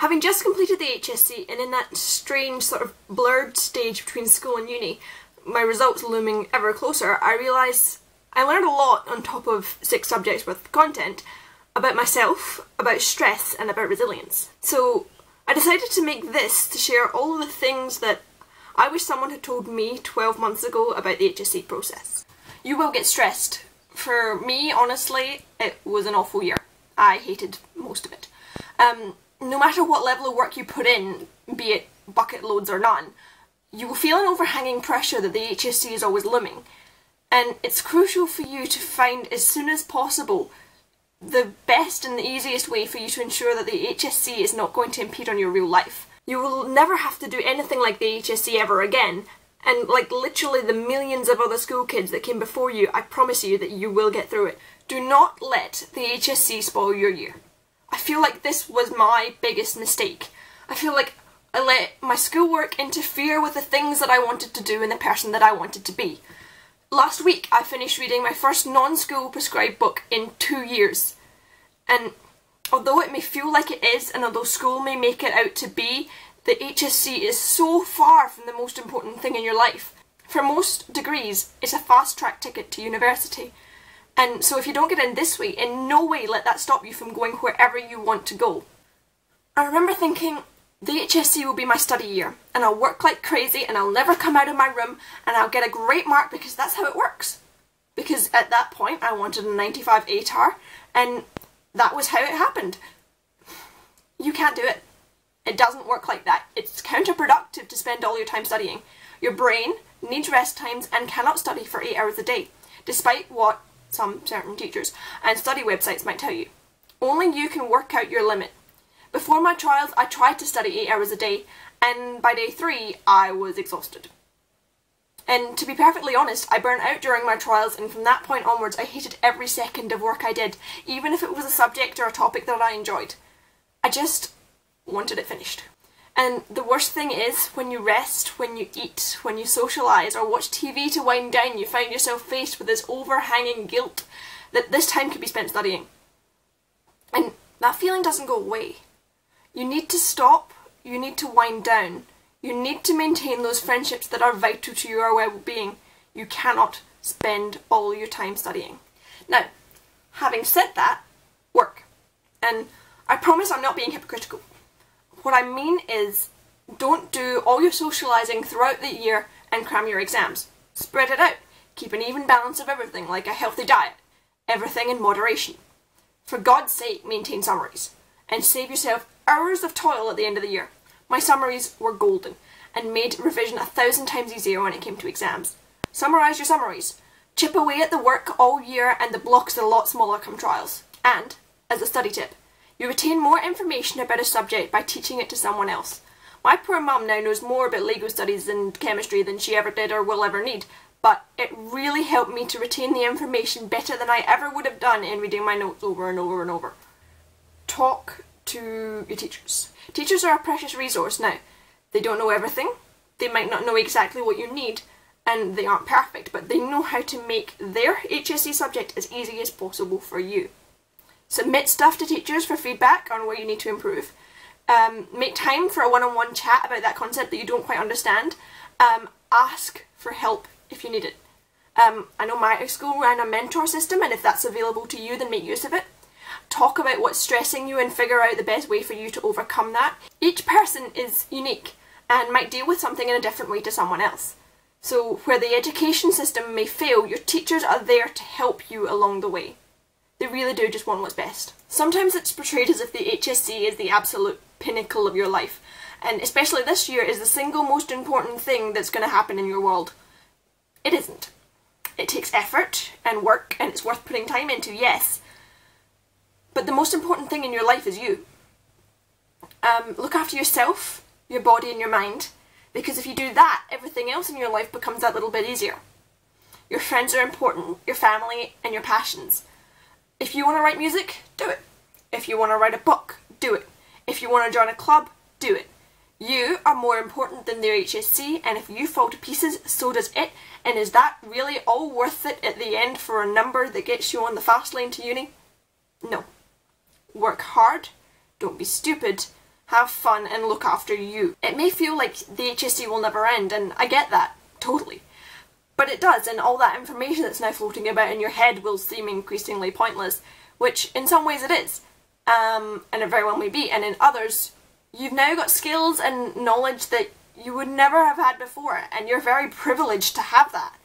Having just completed the HSC and in that strange sort of blurred stage between school and uni, my results looming ever closer, I realised I learned a lot on top of 6 subjects worth of content about myself, about stress and about resilience. So I decided to make this to share all of the things that I wish someone had told me 12 months ago about the HSC process. You will get stressed. For me, honestly, it was an awful year. I hated most of it. No matter what level of work you put in, be it bucket loads or none, you will feel an overhanging pressure that the HSC is always looming. And it's crucial for you to find as soon as possible the best and the easiest way for you to ensure that the HSC is not going to impede on your real life. You will never have to do anything like the HSC ever again, and like literally the millions of other school kids that came before you, I promise you that you will get through it. Do not let the HSC spoil your year. I feel like this was my biggest mistake. I feel like I let my schoolwork interfere with the things that I wanted to do and the person that I wanted to be. Last week I finished reading my first non-school prescribed book in 2 years. And although it may feel like it is, and although school may make it out to be, the HSC is so far from the most important thing in your life. For most degrees, it's a fast-track ticket to university. And so if you don't get in this way, in no way let that stop you from going wherever you want to go. I remember thinking, the HSC will be my study year, and I'll work like crazy, and I'll never come out of my room, and I'll get a great mark because that's how it works. Because at that point I wanted a 95 ATAR, and that was how it happened. You can't do it. It doesn't work like that. It's counterproductive to spend all your time studying. Your brain needs rest times and cannot study for 8 hours a day, despite what some certain teachers and study websites might tell you. Only you can work out your limit. Before my trials, I tried to study 8 hours a day, and by day 3, I was exhausted. And to be perfectly honest, I burnt out during my trials, and from that point onwards, I hated every second of work I did, even if it was a subject or a topic that I enjoyed. I just wanted it finished. And the worst thing is, when you rest, when you eat, when you socialise or watch TV to wind down, you find yourself faced with this overhanging guilt that this time could be spent studying. And that feeling doesn't go away. You need to stop, you need to wind down, you need to maintain those friendships that are vital to your well-being. You cannot spend all your time studying. Now, having said that, work. And I promise I'm not being hypocritical. What I mean is, don't do all your socialising throughout the year and cram your exams. Spread it out. Keep an even balance of everything, like a healthy diet. Everything in moderation. For God's sake, maintain summaries. And save yourself hours of toil at the end of the year. My summaries were golden, and made revision 1,000 times easier when it came to exams. Summarise your summaries. Chip away at the work all year, and the blocks are a lot smaller come trials. And, as a study tip, you retain more information about a subject by teaching it to someone else. My poor mum now knows more about legal studies and chemistry than she ever did or will ever need, but it really helped me to retain the information better than I ever would have done in reading my notes over and over and over. Talk to your teachers. Teachers are a precious resource now. They don't know everything, they might not know exactly what you need, and they aren't perfect, but they know how to make their HSC subject as easy as possible for you. Submit stuff to teachers for feedback on where you need to improve. Make time for a one-on-one chat about that concept that you don't quite understand. Ask for help if you need it. I know my school ran a mentor system, and if that's available to you, then make use of it. Talk about what's stressing you and figure out the best way for you to overcome that. Each person is unique and might deal with something in a different way to someone else. So where the education system may fail, your teachers are there to help you along the way. They really do just want what's best. Sometimes it's portrayed as if the HSC is the absolute pinnacle of your life, and especially this year is the single most important thing that's going to happen in your world. It isn't. It takes effort and work, and it's worth putting time into, yes. But the most important thing in your life is you. Look after yourself, your body and your mind, because if you do that, everything else in your life becomes that little bit easier. Your friends are important, your family and your passions. If you want to write music, do it. If you want to write a book, do it. If you want to join a club, do it. You are more important than their HSC, and if you fall to pieces, so does it. And is that really all worth it at the end for a number that gets you on the fast lane to uni? No. Work hard, don't be stupid, have fun and look after you. It may feel like the HSC will never end, and I get that, totally. But it does, and all that information that's now floating about in your head will seem increasingly pointless, which in some ways it is, and it very well may be, and in others, you've now got skills and knowledge that you would never have had before, and you're very privileged to have that.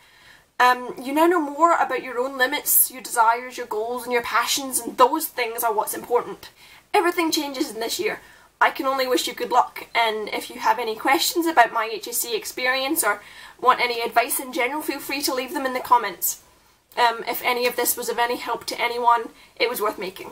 You now know more about your own limits, your desires, your goals, and your passions, and those things are what's important. Everything changes in this year. I can only wish you good luck, and if you have any questions about my HSC experience or want any advice in general, feel free to leave them in the comments. If any of this was of any help to anyone, it was worth making.